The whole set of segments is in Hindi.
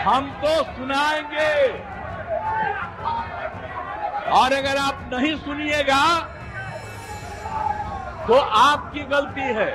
हम तो सुनाएंगे और अगर आप नहीं सुनिएगा तो आपकी गलती है।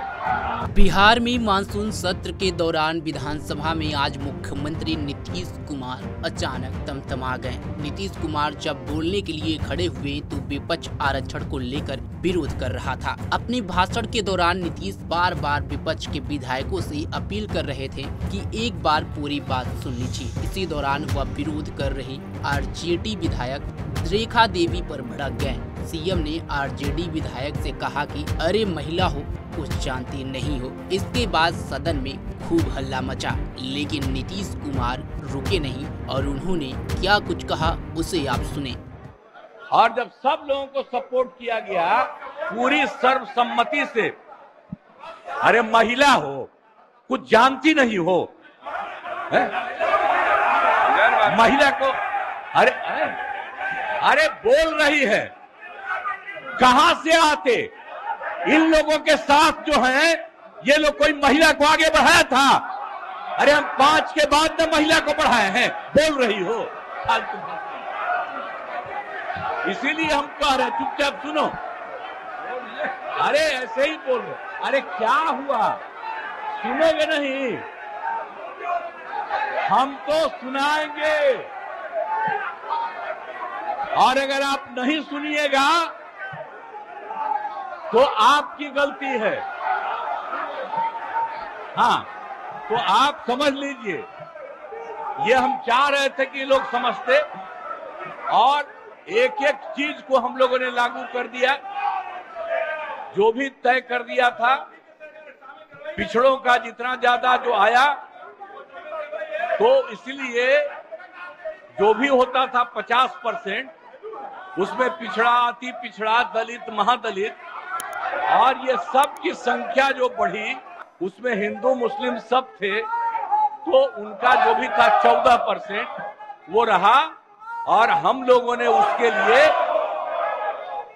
बिहार में मानसून सत्र के दौरान विधानसभा में आज मुख्यमंत्री नीतीश कुमार अचानक तमतमा गए। नीतीश कुमार जब बोलने के लिए खड़े हुए तो विपक्ष आरक्षण को लेकर विरोध कर रहा था। अपने भाषण के दौरान नीतीश बार बार विपक्ष के विधायकों से अपील कर रहे थे कि एक बार पूरी बात सुन लीजिए। इसी दौरान वह विरोध कर रही आरजेडी विधायक रेखा देवी पर भड़क गए। सीएम ने आरजेडी विधायक से कहा कि अरे महिला हो, कुछ जानती नहीं हो। इसके बाद सदन में खूब हल्ला मचा, लेकिन नीतीश कुमार रुके नहीं और उन्होंने क्या कुछ कहा उसे आप सुने। और जब सब लोगों को सपोर्ट किया गया पूरी सर्वसम्मति से, अरे महिला हो, कुछ जानती नहीं हो, महिला को अरे बोल रही है, कहां से आते? इन लोगों के साथ जो है ये लोग कोई महिला को आगे बढ़ाया था? अरे हम 5 के बाद में महिला को बढ़ाए हैं, बोल रही हो फालतू। इसीलिए हम कह रहे हैं चुपचाप सुनो। अरे ऐसे ही बोल रहे, अरे क्या हुआ, सुनोगे नहीं? हम तो सुनाएंगे और अगर आप नहीं सुनिएगा तो आपकी गलती है। हाँ, तो आप समझ लीजिए, ये हम चाह रहे थे कि लोग समझते और एक एक चीज को हम लोगों ने लागू कर दिया, जो भी तय कर दिया था। पिछड़ों का जितना ज्यादा जो आया, तो इसलिए जो भी होता था 50%, उसमें पिछड़ा, अति पिछड़ा, दलित, महादलित, और ये सब की संख्या जो बढ़ी, उसमें हिंदू मुस्लिम सब थे, तो उनका जो भी था 14% वो रहा। और हम लोगों ने उसके लिए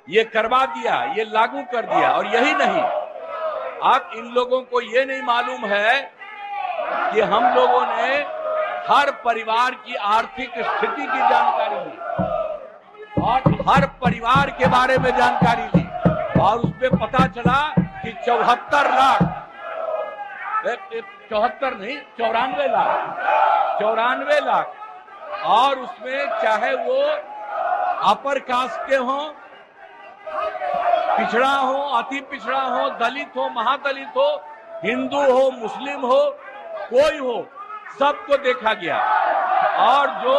ये करवा दिया, ये लागू कर दिया। और यही नहीं, अब इन लोगों को ये नहीं मालूम है कि हम लोगों ने हर परिवार की आर्थिक स्थिति की जानकारी ली और हर परिवार के बारे में जानकारी ली, और उसमें पता चला कि 74 लाख, 74 नहीं, 94 लाख, और उसमें चाहे वो अपर कास्ट के हों, पिछड़ा हो, अति पिछड़ा हो, दलित हो, महादलित हो, हिंदू हो, मुस्लिम हो, कोई हो, सबको देखा गया। और जो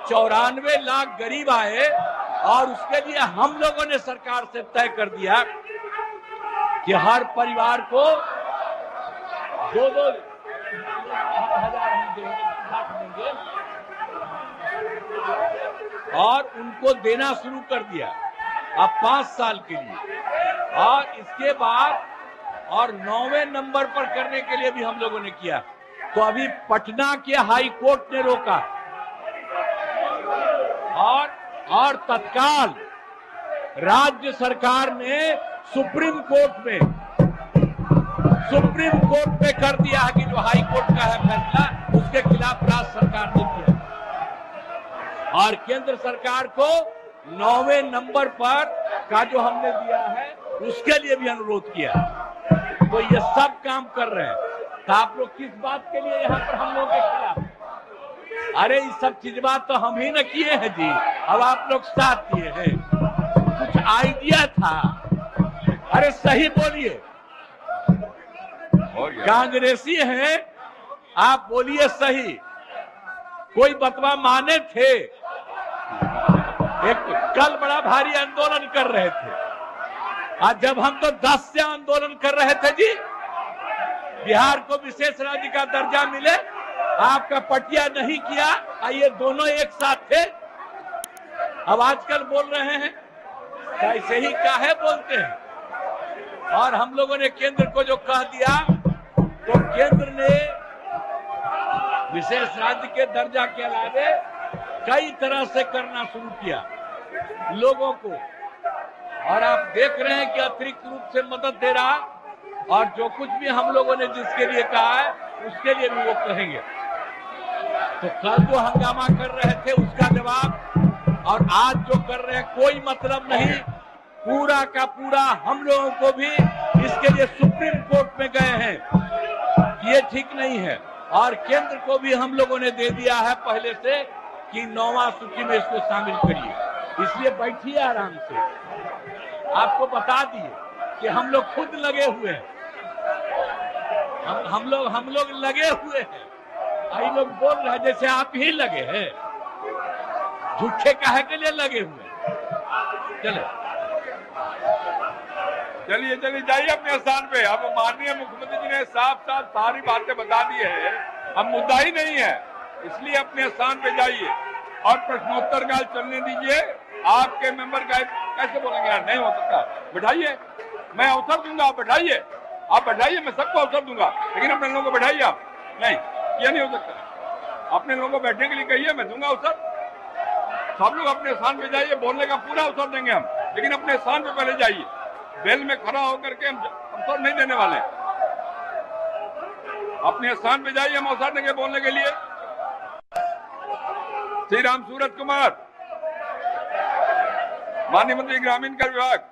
94 लाख गरीब आए, और उसके लिए हम लोगों ने सरकार से तय कर दिया कि हर परिवार को 2-2 हजार हम देंगे और उनको देना शुरू कर दिया अब 5 साल के लिए। और इसके बाद और 9वें नंबर पर करने के लिए भी हम लोगों ने किया। तो अभी पटना के हाई कोर्ट ने रोका और तत्काल राज्य सरकार ने सुप्रीम कोर्ट में कर दिया कि जो हाई कोर्ट का है फैसला, उसके खिलाफ राज्य सरकार ने किया। और केंद्र सरकार को 9वें नंबर पर का जो हमने दिया है, उसके लिए भी अनुरोध किया। तो ये सब काम कर रहे हैं। तो आप लोग किस बात के लिए यहाँ पर हम लोग के खिलाफ? अरे ये सब चीज बात तो हम ही न किए हैं जी, अब आप लोग साथ किए हैं। कुछ आइडिया था, अरे सही बोलिए, कांग्रेसी हैं आप, बोलिए सही। कोई बतवा माने थे? एक कल बड़ा भारी आंदोलन कर रहे थे, आज जब हम तो 10 से आंदोलन कर रहे थे जी, बिहार को विशेष राज्य का दर्जा मिले, आपका पटिया नहीं किया, ये दोनों एक साथ थे। अब आजकल बोल रहे हैं, ऐसे ही काहे बोलते हैं? और हम लोगों ने केंद्र को जो कह दिया, तो केंद्र ने विशेष राज्य के दर्जा के अलावे कई तरह से करना शुरू किया लोगों को। और आप देख रहे हैं कि अतिरिक्त रूप से मदद दे रहा, और जो कुछ भी हम लोगों ने जिसके लिए कहा है, उसके लिए भी वो कहेंगे। तो कल जो हंगामा कर रहे थे उसका जवाब और आज जो कर रहे हैं कोई मतलब नहीं। पूरा का पूरा हम लोगों को भी इसके लिए सुप्रीम कोर्ट में गए हैं, ये ठीक नहीं है। और केंद्र को भी हम लोगों ने दे दिया है पहले से कि 9वां सूची में इसको शामिल करिए। इसलिए बैठिए आराम से। आपको बता दिए कि हम लोग खुद लगे हुए हैं, हम लोग लगे हुए हैं। आई लोग बोल रहे हैं जैसे आप ही लगे हैं, झूठे काहे के लिए लगे हुए हैं। चलिए जाइए अपने स्थान पे। अब माननीय मुख्यमंत्री जी ने साफ सारी बातें बता दी है, अब मुद्दा ही नहीं है, इसलिए अपने स्थान पे जाइए और प्रश्नोत्तर काल चलने दीजिए। आपके मेंबर का कैसे बोलेंगे यार, नहीं हो सकता। बैठाइए, मैं अवसर दूंगा, आप बैठाइए, मैं सबको अवसर दूंगा, लेकिन अपने लोगों को बैठाइए आप। नहीं, ये नहीं हो सकता। अपने लोगों को बैठने के लिए कहिए, मैं दूंगा अवसर। सब लोग अपने स्थान पे जाइए, बोलने का पूरा अवसर देंगे हम, लेकिन अपने स्थान पे पहले जाइए। बेल में खड़ा होकर के हम अवसर नहीं देने वाले। अपने स्थान पे जाइए, हम अवसर देंगे बोलने के लिए। श्री राम सूरज कुमार, माननीय मंत्री ग्रामीण कार्य विभाग।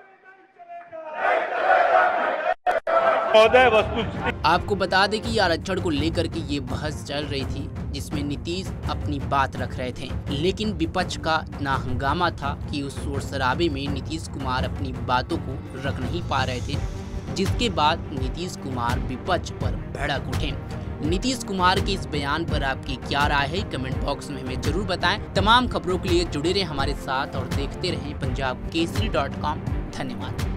आपको बता दें कि आरक्षण को लेकर के ये बहस चल रही थी, जिसमें नीतीश अपनी बात रख रहे थे, लेकिन विपक्ष का इतना हंगामा था कि उस शोर शराबे में नीतीश कुमार अपनी बातों को रख नहीं पा रहे थे, जिसके बाद नीतीश कुमार विपक्ष पर भड़क उठे। नीतीश कुमार के इस बयान पर आपकी क्या राय है, कमेंट बॉक्स में हमें जरूर बताएं। तमाम खबरों के लिए जुड़े रहें हमारे साथ और देखते रहें पंजाब केसरी.com। धन्यवाद।